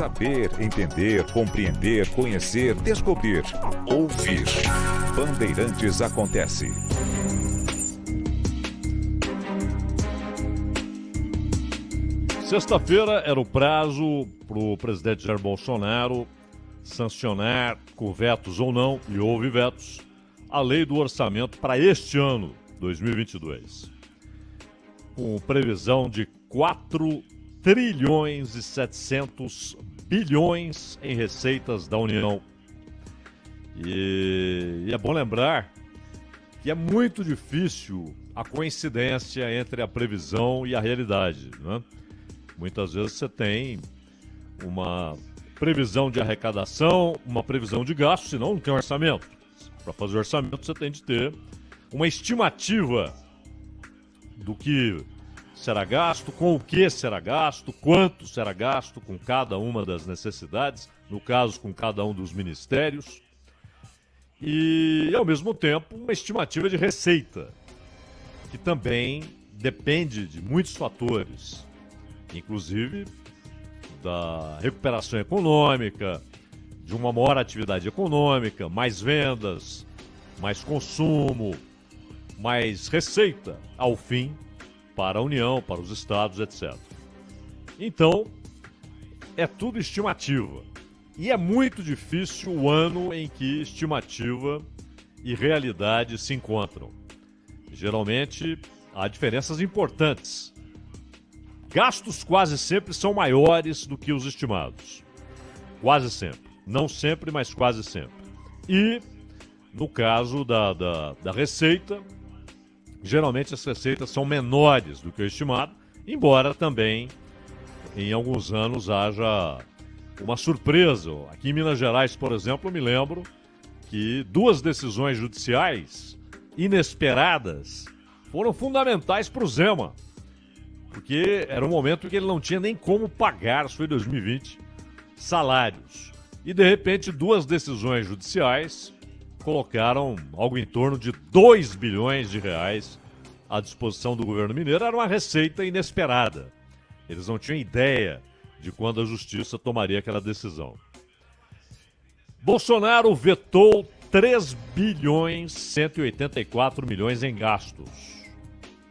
Saber, entender, compreender, conhecer, descobrir, ouvir. Bandeirantes acontece. Sexta-feira era o prazo para o presidente Jair Bolsonaro sancionar, com vetos ou não, e houve vetos, a lei do orçamento para este ano, 2022. Com previsão de 4 trilhões e 700 bilhões em receitas da União. E é bom lembrar que é muito difícil a coincidência entre a previsão e a realidade, né? Muitas vezes você tem uma previsão de arrecadação, uma previsão de gasto, senão não tem orçamento. Para fazer orçamento você tem de ter uma estimativa do que será gasto, com o que será gasto, quanto será gasto com cada uma das necessidades, no caso com cada um dos ministérios, e ao mesmo tempo uma estimativa de receita, que também depende de muitos fatores, inclusive da recuperação econômica, de uma maior atividade econômica, mais vendas, mais consumo, mais receita, ao fim, para a União, para os estados, etc. Então, é tudo estimativa. E é muito difícil o ano em que estimativa e realidade se encontram. Geralmente, há diferenças importantes. Gastos quase sempre são maiores do que os estimados. Quase sempre. Não sempre, mas quase sempre. E, no caso da receita, geralmente as receitas são menores do que o estimado, embora também, em alguns anos, haja uma surpresa. Aqui em Minas Gerais, por exemplo, eu me lembro que 2 decisões judiciais inesperadas foram fundamentais para o Zema, porque era um momento em que ele não tinha nem como pagar, isso foi em 2020, salários. E, de repente, 2 decisões judiciais colocaram algo em torno de 2 bilhões de reais à disposição do governo mineiro. Era uma receita inesperada. Eles não tinham ideia de quando a justiça tomaria aquela decisão. Bolsonaro vetou 3 bilhões 184 milhões em gastos.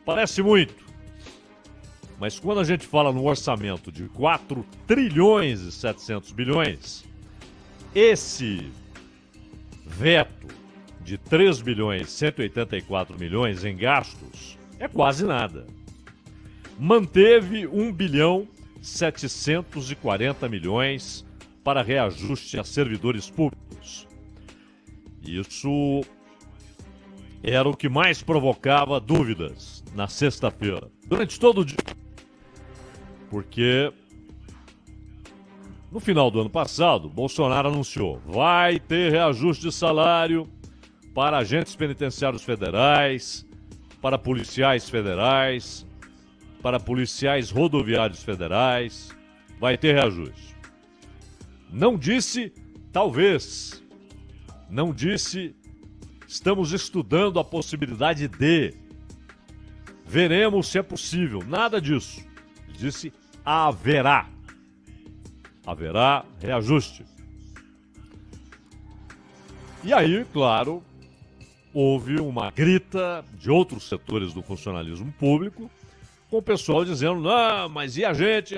Parece muito. Mas quando a gente fala no orçamento de 4 trilhões e 700 bilhões, esse veto de 3 bilhões e 184 milhões em gastos é quase nada. Manteve 1 bilhão 740 milhões para reajuste a servidores públicos. Isso era o que mais provocava dúvidas na sexta-feira, durante todo o dia. Porque no final do ano passado, Bolsonaro anunciou: vai ter reajuste de salário para agentes penitenciários federais, para policiais federais, para policiais rodoviários federais, vai ter reajuste. Não disse talvez, não disse estamos estudando a possibilidade de, veremos se é possível, nada disso. Disse haverá reajuste. E aí, claro, houve uma grita de outros setores do funcionalismo público, com o pessoal dizendo: não, mas e a gente?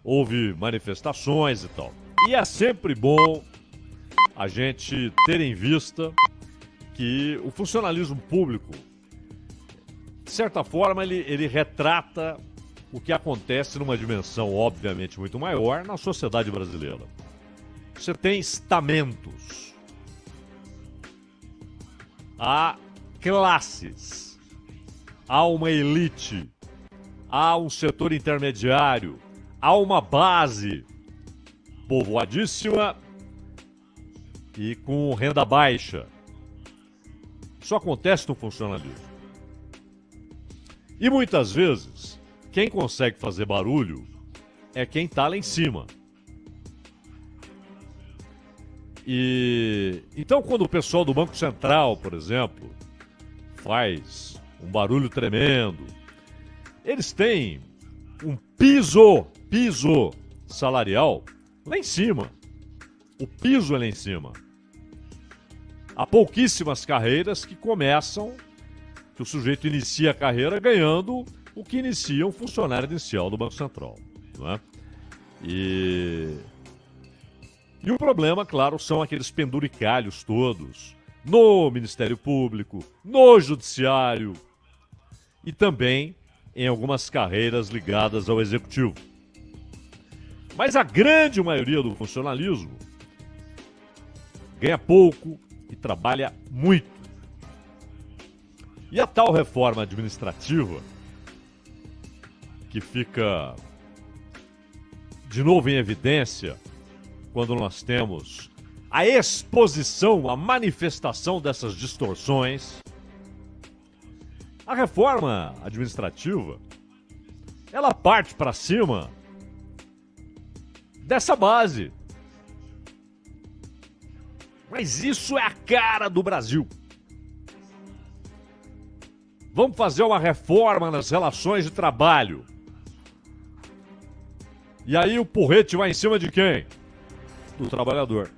Houve manifestações e tal. E é sempre bom a gente ter em vista que o funcionalismo público, de certa forma, ele retrata o que acontece numa dimensão, obviamente, muito maior na sociedade brasileira. Você tem estamentos, há classes, há uma elite, há um setor intermediário, há uma base povoadíssima e com renda baixa. Isso acontece no funcionalismo. E muitas vezes, quem consegue fazer barulho é quem está lá em cima. E então, quando o pessoal do Banco Central, por exemplo, faz um barulho tremendo, eles têm um piso salarial lá em cima. O piso é lá em cima. Há pouquíssimas carreiras que começam, que o sujeito inicia a carreira ganhando o que inicia um funcionário inicial do Banco Central. Não é? E o problema, claro, são aqueles penduricalhos todos no Ministério Público, no Judiciário e também em algumas carreiras ligadas ao Executivo. Mas a grande maioria do funcionalismo ganha pouco e trabalha muito. E a tal reforma administrativa, que fica de novo em evidência quando nós temos a exposição, a manifestação dessas distorções, a reforma administrativa, ela parte para cima dessa base. Mas isso é a cara do Brasil. Vamos fazer uma reforma nas relações de trabalho. E aí o porrete vai em cima de quem? Do trabalhador.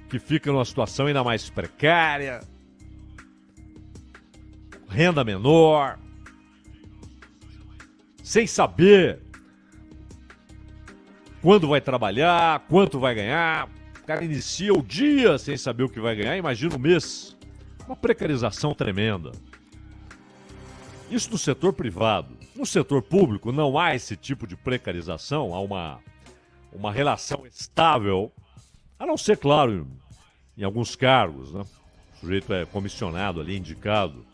Que fica numa situação ainda mais precária, renda menor, sem saber quando vai trabalhar, quanto vai ganhar. O cara inicia o dia sem saber o que vai ganhar, imagina o mês. Uma precarização tremenda. Isso no setor privado. No setor público não há esse tipo de precarização, há uma relação estável, a não ser, claro, em alguns cargos, né? O sujeito é comissionado ali, indicado.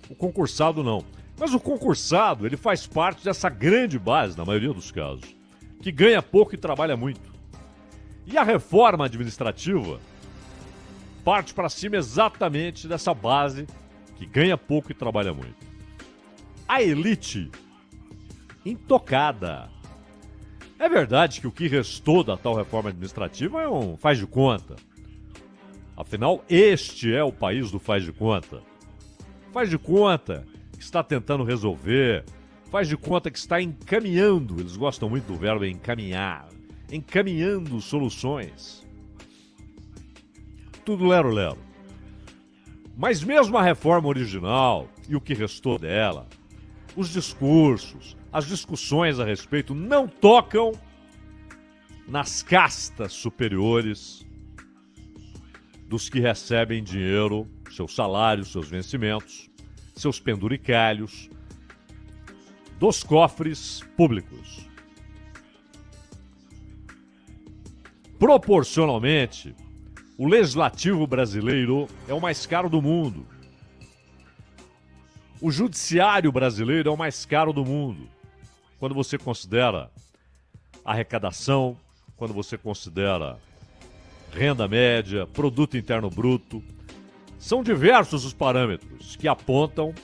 O concursado não. Mas o concursado, ele faz parte dessa grande base, na maioria dos casos, que ganha pouco e trabalha muito. E a reforma administrativa parte para cima exatamente dessa base que ganha pouco e trabalha muito. A elite intocada. É verdade que o que restou da tal reforma administrativa é um faz de conta. Afinal, este é o país do faz de conta. Faz de conta que está tentando resolver, faz de conta que está encaminhando, eles gostam muito do verbo encaminhar, encaminhando soluções. Tudo lero-lero. Mas mesmo a reforma original e o que restou dela, os discursos, as discussões a respeito não tocam nas castas superiores dos que recebem dinheiro, seus salários, seus vencimentos, seus penduricalhos, dos cofres públicos. Proporcionalmente, o legislativo brasileiro é o mais caro do mundo. O judiciário brasileiro é o mais caro do mundo. Quando você considera arrecadação, quando você considera renda média, produto interno bruto, são diversos os parâmetros que apontam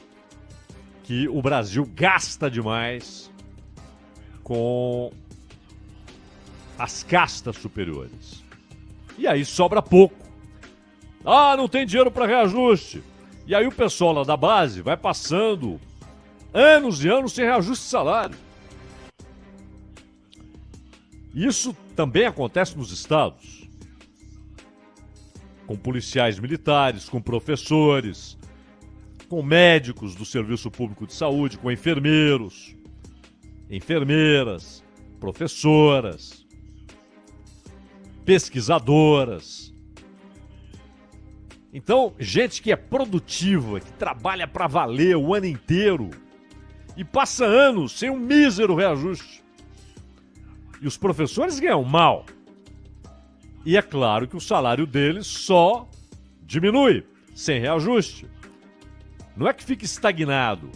que o Brasil gasta demais com as castas superiores. E aí sobra pouco. Ah, não tem dinheiro para reajuste. E aí o pessoal lá da base vai passando anos e anos sem reajuste de salário. Isso também acontece nos estados. Com policiais militares, com professores, com médicos do Serviço Público de Saúde, com enfermeiros, enfermeiras, professoras, pesquisadoras. Então, gente que é produtiva, que trabalha para valer o ano inteiro e passa anos sem um mísero reajuste. E os professores ganham mal. E é claro que o salário deles só diminui, sem reajuste. Não é que fique estagnado,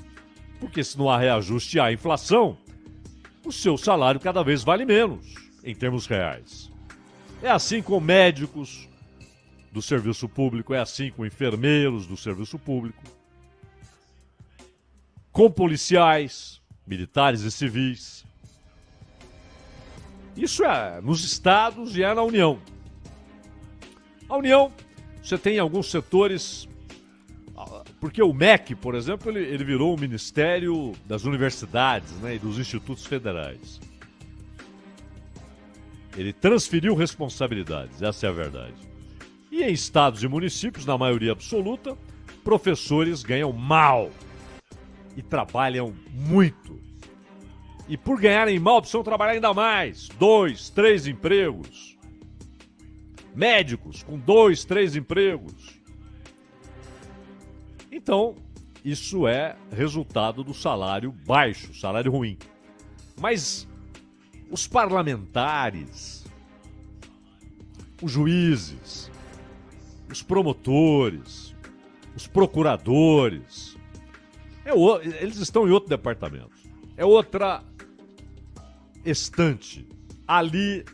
porque se não há reajuste e há inflação, o seu salário cada vez vale menos, em termos reais. É assim com médicos do serviço público, é assim com enfermeiros do serviço público, com policiais, militares e civis. Isso é nos estados e é na União. A União, você tem alguns setores, Porque o MEC, por exemplo, ele virou o Ministério das Universidades, né, e dos Institutos Federais. Ele transferiu responsabilidades, essa é a verdade. E em estados e municípios, na maioria absoluta, professores ganham mal e trabalham muito. E por ganharem mal, precisam trabalhar ainda mais. 2, 3 empregos. Médicos com 2, 3 empregos. Então, isso é resultado do salário baixo, salário ruim. Mas os parlamentares, os juízes, os promotores, os procuradores, eles estão em outro departamento. É outra estante. Ali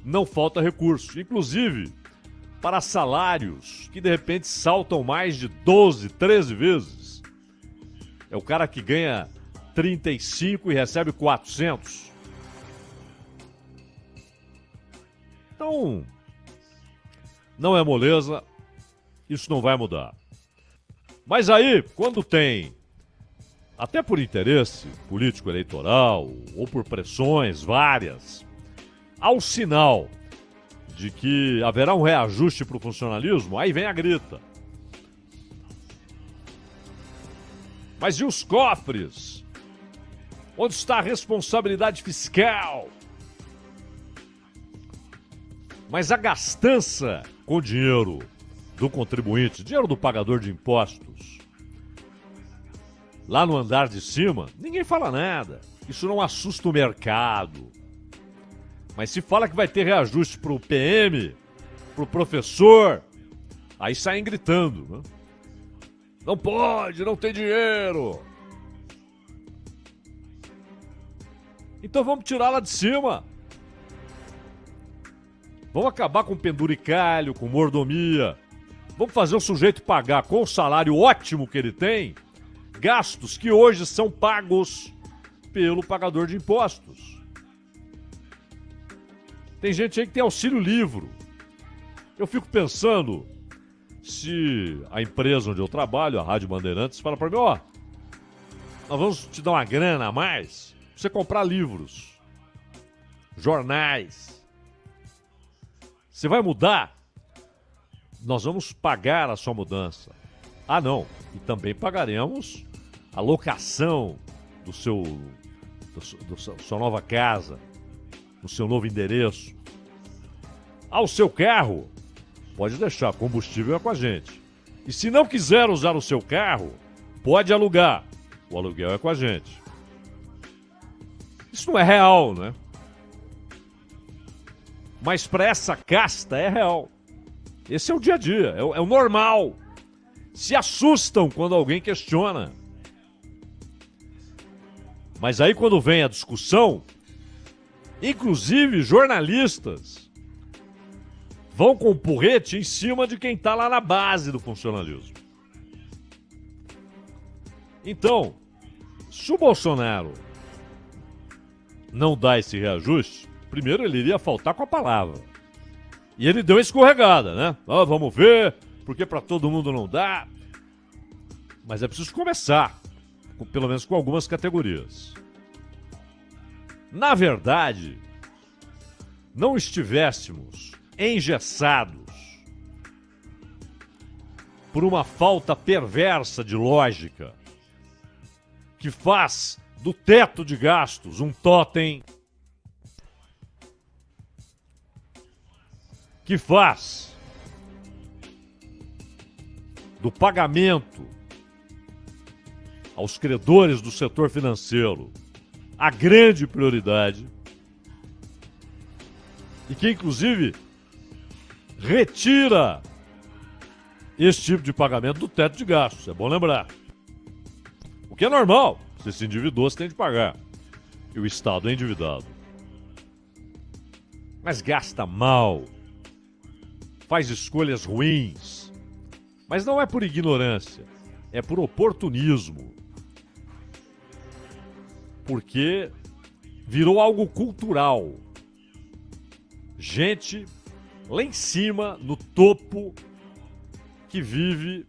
não falta recurso. Inclusive, para salários que de repente saltam mais de 12, 13 vezes. É o cara que ganha 35 e recebe 400. Então, não é moleza, isso não vai mudar. Mas aí, quando tem, até por interesse político eleitoral ou por pressões várias, ao sinal de que haverá um reajuste para o funcionalismo, aí vem a grita. Mas e os cofres? Onde está a responsabilidade fiscal? Mas a gastança com dinheiro do contribuinte, dinheiro do pagador de impostos, lá no andar de cima, ninguém fala nada. Isso não assusta o mercado. Mas se fala que vai ter reajuste pro PM, pro professor, aí saem gritando, né? Não pode, não tem dinheiro. Então vamos tirar lá de cima. Vamos acabar com penduricalho, com mordomia. Vamos fazer o sujeito pagar com o salário ótimo que ele tem, gastos que hoje são pagos pelo pagador de impostos. Tem gente aí que tem auxílio livro. Eu fico pensando se a empresa onde eu trabalho, a Rádio Bandeirantes, fala para mim, ó, nós vamos te dar uma grana a mais pra você comprar livros, jornais. Você vai mudar? Nós vamos pagar a sua mudança. Ah, não. E também pagaremos a locação da sua nova casa, no seu novo endereço. Ao seu carro, pode deixar, combustível é com a gente. E se não quiser usar o seu carro, pode alugar. O aluguel é com a gente. Isso não é real, né? Mas para essa casta é real. Esse é o dia a dia, é o normal. Se assustam quando alguém questiona. Mas aí quando vem a discussão, inclusive jornalistas vão com o porrete em cima de quem está lá na base do funcionalismo. Então, se o Bolsonaro não dá esse reajuste, primeiro ele iria faltar com a palavra. E ele deu uma escorregada, né? Ah, vamos ver, porque para todo mundo não dá. Mas é preciso começar, pelo menos com algumas categorias. Na verdade, não estivéssemos engessados por uma falta perversa de lógica que faz do teto de gastos um totem, que faz do pagamento aos credores do setor financeiro a grande prioridade e que, inclusive, retira esse tipo de pagamento do teto de gastos. É bom lembrar. O que é normal. Você se endividou, você tem de pagar. E o Estado é endividado. Mas gasta mal. Faz escolhas ruins. Mas não é por ignorância. É por oportunismo. Porque virou algo cultural. Gente lá em cima, no topo, que vive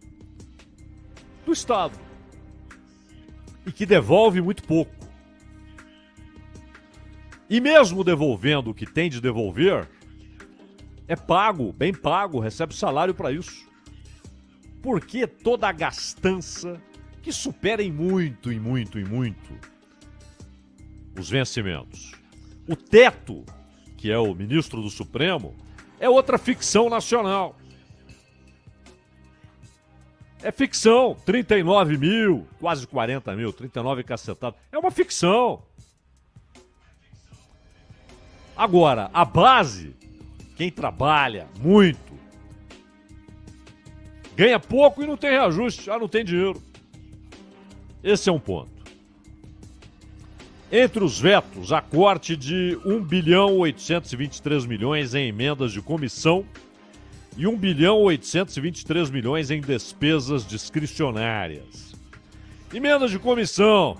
do Estado. E que devolve muito pouco. E mesmo devolvendo o que tem de devolver, é pago, bem pago, recebe salário para isso. Por que toda a gastança que supera em muito os vencimentos? O teto, que é o ministro do Supremo, é outra ficção nacional. É ficção, 39 mil, quase 40 mil, 39 cacetado. É uma ficção. Agora, a base, quem trabalha muito, ganha pouco e não tem reajuste, não tem dinheiro. Esse é um ponto. Entre os vetos, a corte de 1.823 bilhões em emendas de comissão e 1.823 bilhões em despesas discricionárias. Emendas de comissão,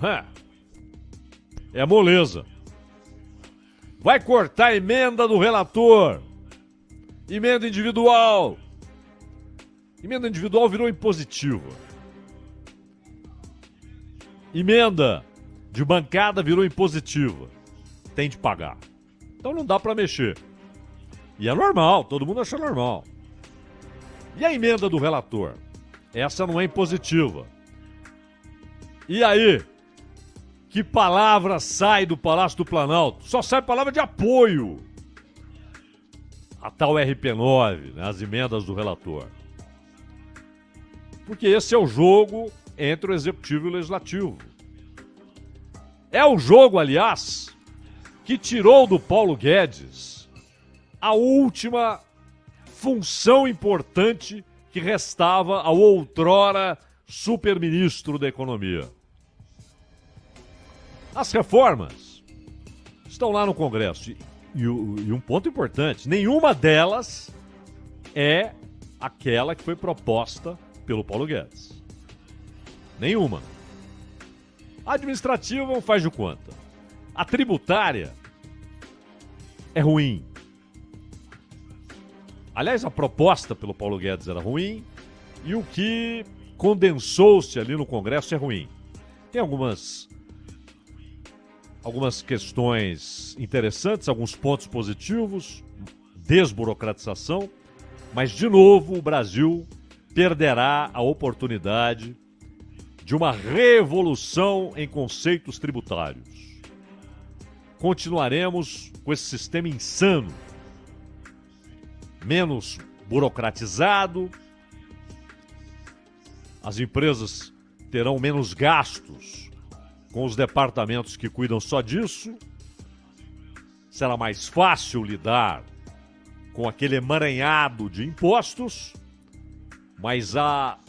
é moleza. Vai cortar a emenda do relator. Emenda individual. Emenda individual virou impositiva. Emenda de bancada virou impositiva. Tem de pagar. Então não dá para mexer. E é normal, todo mundo acha normal. E a emenda do relator? Essa não é impositiva. E aí? Que palavra sai do Palácio do Planalto? Só sai palavra de apoio. A tal RP9, né, as emendas do relator. Porque esse é o jogo entre o Executivo e o Legislativo. É o jogo, aliás, que tirou do Paulo Guedes a última função importante que restava ao outrora superministro da Economia. As reformas estão lá no Congresso. E um ponto importante, nenhuma delas é aquela que foi proposta pelo Paulo Guedes. Nenhuma. A administrativa não faz de conta. A tributária é ruim. Aliás, a proposta pelo Paulo Guedes era ruim e o que condensou-se ali no Congresso é ruim. Tem algumas questões interessantes, alguns pontos positivos, desburocratização, mas, de novo, o Brasil perderá a oportunidade de uma revolução em conceitos tributários. Continuaremos com esse sistema insano, menos burocratizado, as empresas terão menos gastos com os departamentos que cuidam só disso, será mais fácil lidar com aquele emaranhado de impostos, mas a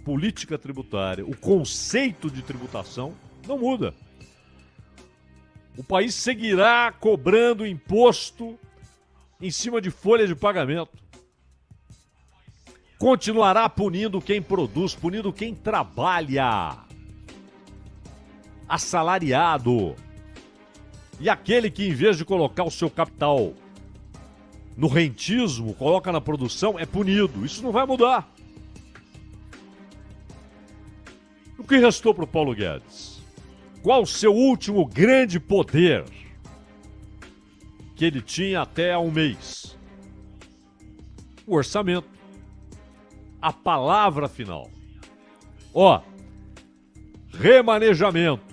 política tributária, o conceito de tributação não muda. O país seguirá cobrando imposto em cima de folha de pagamento. Continuará punindo quem produz, punindo quem trabalha. Assalariado. E aquele que, em vez de colocar o seu capital no rentismo, coloca na produção, é punido. Isso não vai mudar. O que restou para o Paulo Guedes? Qual o seu último grande poder que ele tinha até há um mês? O orçamento. A palavra final. Remanejamento.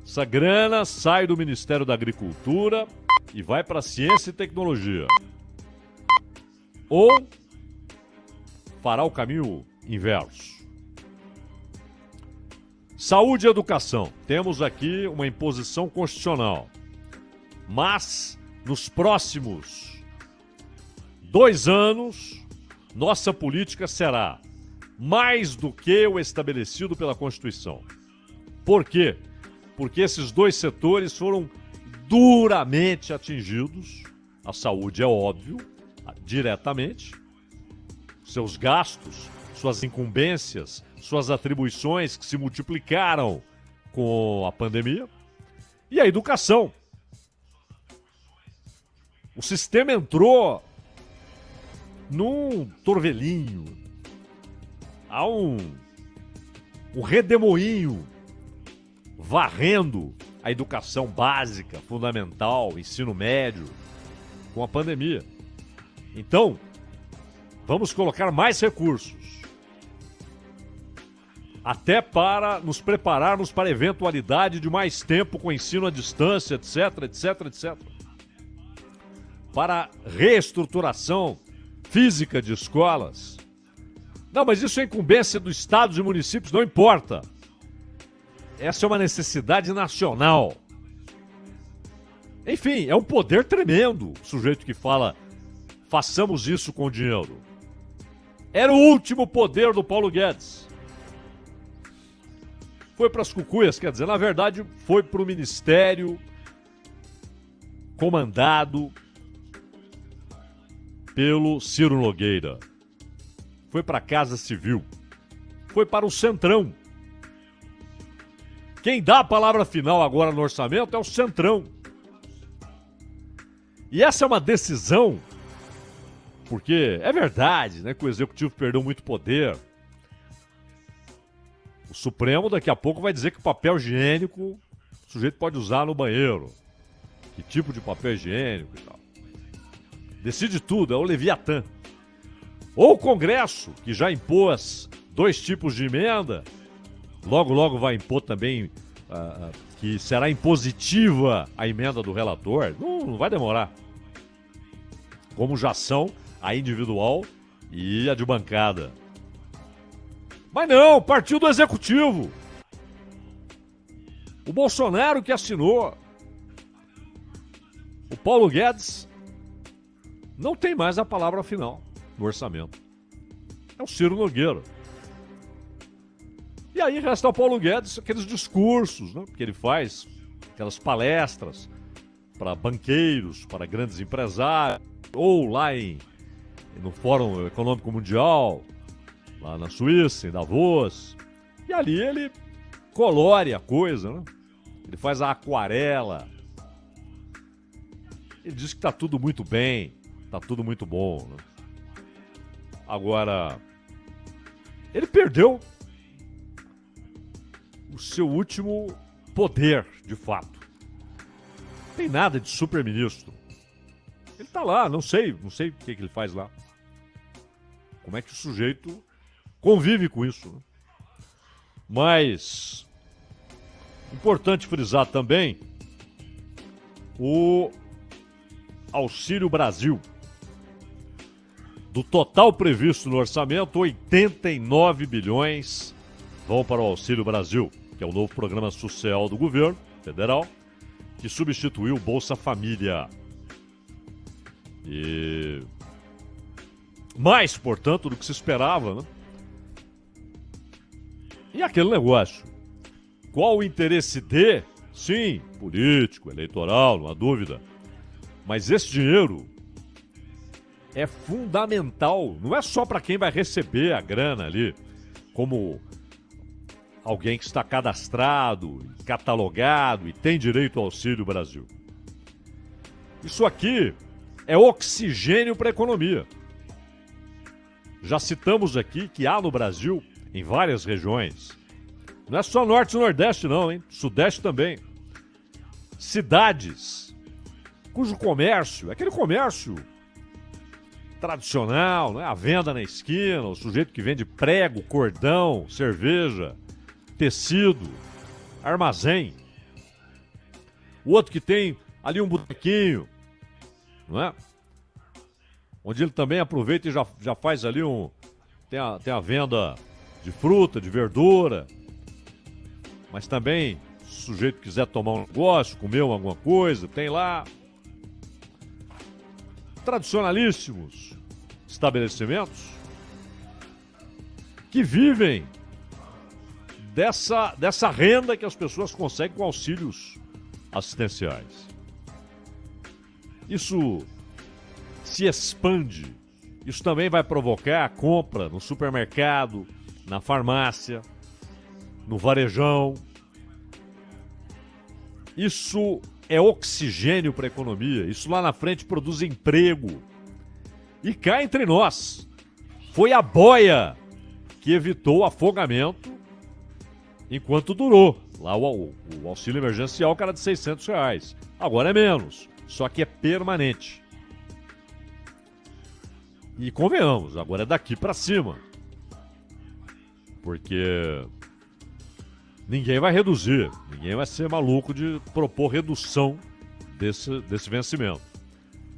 Essa grana sai do Ministério da Agricultura e vai para Ciência e Tecnologia. Ou fará o caminho inverso. Saúde e educação. Temos aqui uma imposição constitucional. Mas, nos próximos 2 anos, nossa política será mais do que o estabelecido pela Constituição. Por quê? Porque esses 2 setores foram duramente atingidos. A saúde é óbvio, diretamente. Seus gastos, suas incumbências, suas atribuições que se multiplicaram com a pandemia. E a educação. O sistema entrou num torvelinho. há um redemoinho varrendo a educação básica, fundamental, ensino médio, com a pandemia. Então, vamos colocar mais recursos, até para nos prepararmos para a eventualidade de mais tempo com ensino à distância, etc, etc, etc. Para reestruturação física de escolas. Não, mas isso é incumbência dos estados e municípios, não importa. Essa é uma necessidade nacional. Enfim, é um poder tremendo o sujeito que fala, façamos isso com dinheiro. Era o último poder do Paulo Guedes. Foi para as cucuias, quer dizer, na verdade, foi para o ministério comandado pelo Ciro Nogueira. Foi para a Casa Civil. Foi para o Centrão. Quem dá a palavra final agora no orçamento é o Centrão. E essa é uma decisão, porque é verdade, né, que o Executivo perdeu muito poder. O Supremo daqui a pouco vai dizer que o papel higiênico o sujeito pode usar no banheiro. Que tipo de papel higiênico e tal. Decide tudo, é o Leviatã. Ou o Congresso, que já impôs 2 tipos de emenda, logo vai impor também que será impositiva a emenda do relator. Não vai demorar. Como já são a individual e a de bancada. Mas não, partiu do Executivo. O Bolsonaro que assinou. O Paulo Guedes não tem mais a palavra final no orçamento. É o Ciro Nogueira. E aí resta ao Paulo Guedes aqueles discursos, né, que ele faz, aquelas palestras para banqueiros, para grandes empresários, ou lá no Fórum Econômico Mundial, lá na Suíça, em Davos. E ali ele colore a coisa, né? Ele faz a aquarela. Ele diz que está tudo muito bem, está tudo muito bom, né? Agora, ele perdeu o seu último poder, de fato. Não tem nada de super-ministro. Ele tá lá, não sei o que ele faz lá. Como é que o sujeito convive com isso, né? Mas, importante frisar também o Auxílio Brasil. Do total previsto no orçamento, 89 bilhões vão para o Auxílio Brasil, que é o novo programa social do governo federal, que substituiu o Bolsa Família. E mais, portanto, do que se esperava, né? E aquele negócio. Qual o interesse de? Sim, político, eleitoral, não há dúvida. Mas esse dinheiro é fundamental. Não é só para quem vai receber a grana ali, como alguém que está cadastrado, catalogado e tem direito ao Auxílio Brasil. Isso aqui é oxigênio para a economia. Já citamos aqui que há no Brasil, em várias regiões, não é só Norte e Nordeste não, hein? Sudeste também, cidades cujo comércio, aquele comércio tradicional, né? A venda na esquina, o sujeito que vende prego, cordão, cerveja, tecido, armazém. O outro que tem ali um botequinho, não é? Onde ele também aproveita e já faz ali tem a venda de fruta, de verdura. Mas também, se o sujeito quiser tomar um negócio, comer alguma coisa, tem lá. Tradicionalíssimos estabelecimentos que vivem dessa renda que as pessoas conseguem com auxílios assistenciais. Isso se expande. Isso também vai provocar a compra no supermercado, na farmácia, no varejão. Isso é oxigênio para a economia. Isso lá na frente produz emprego. E cá entre nós, foi a boia que evitou o afogamento enquanto durou. Lá o auxílio emergencial, que era de R$600. Agora é menos, só que é permanente. E convenhamos, agora é daqui para cima. Porque ninguém vai reduzir, ninguém vai ser maluco de propor redução desse vencimento.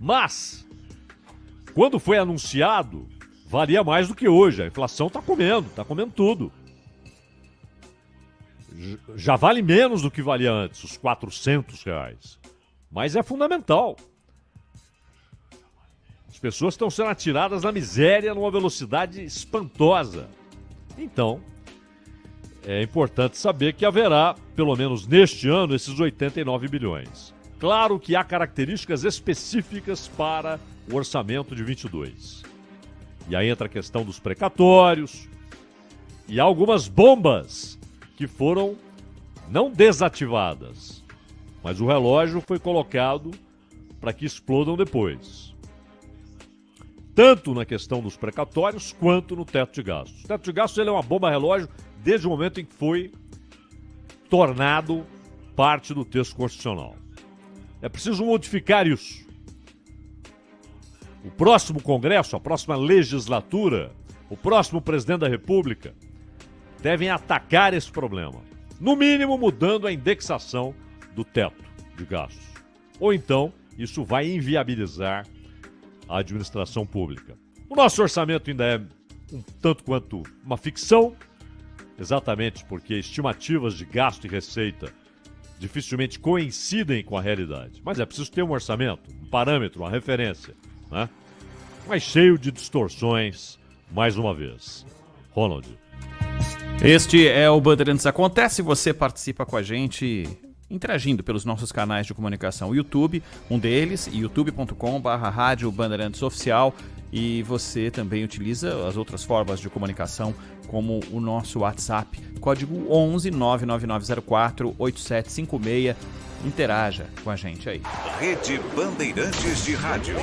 Mas, quando foi anunciado, valia mais do que hoje. A inflação está comendo tudo. Já vale menos do que valia antes, os R$400. Mas é fundamental. As pessoas estão sendo atiradas na miséria numa velocidade espantosa. Então, é importante saber que haverá, pelo menos neste ano, esses 89 bilhões. Claro que há características específicas para o orçamento de 22. E aí entra a questão dos precatórios e há algumas bombas que foram não desativadas, mas o relógio foi colocado para que explodam depois. Tanto na questão dos precatórios quanto no teto de gastos. O teto de gastos ele é uma bomba relógio desde o momento em que foi tornado parte do texto constitucional. É preciso modificar isso. O próximo Congresso, a próxima legislatura, o próximo presidente da República devem atacar esse problema. No mínimo, mudando a indexação do teto de gastos. Ou então, isso vai inviabilizar a administração pública. O nosso orçamento ainda é um tanto quanto uma ficção, exatamente porque estimativas de gasto e receita dificilmente coincidem com a realidade. Mas é preciso ter um orçamento, um parâmetro, uma referência, né? Mas cheio de distorções, mais uma vez. Ronald. Este é o Bandeirantes Acontece. Você participa com a gente interagindo pelos nossos canais de comunicação. O YouTube, um deles, youtube.com/Rádio Bandeirantes Oficial. E você também utiliza as outras formas de comunicação, como o nosso WhatsApp, código 11 99904 8756. Interaja com a gente aí. Rede Bandeirantes de Rádio.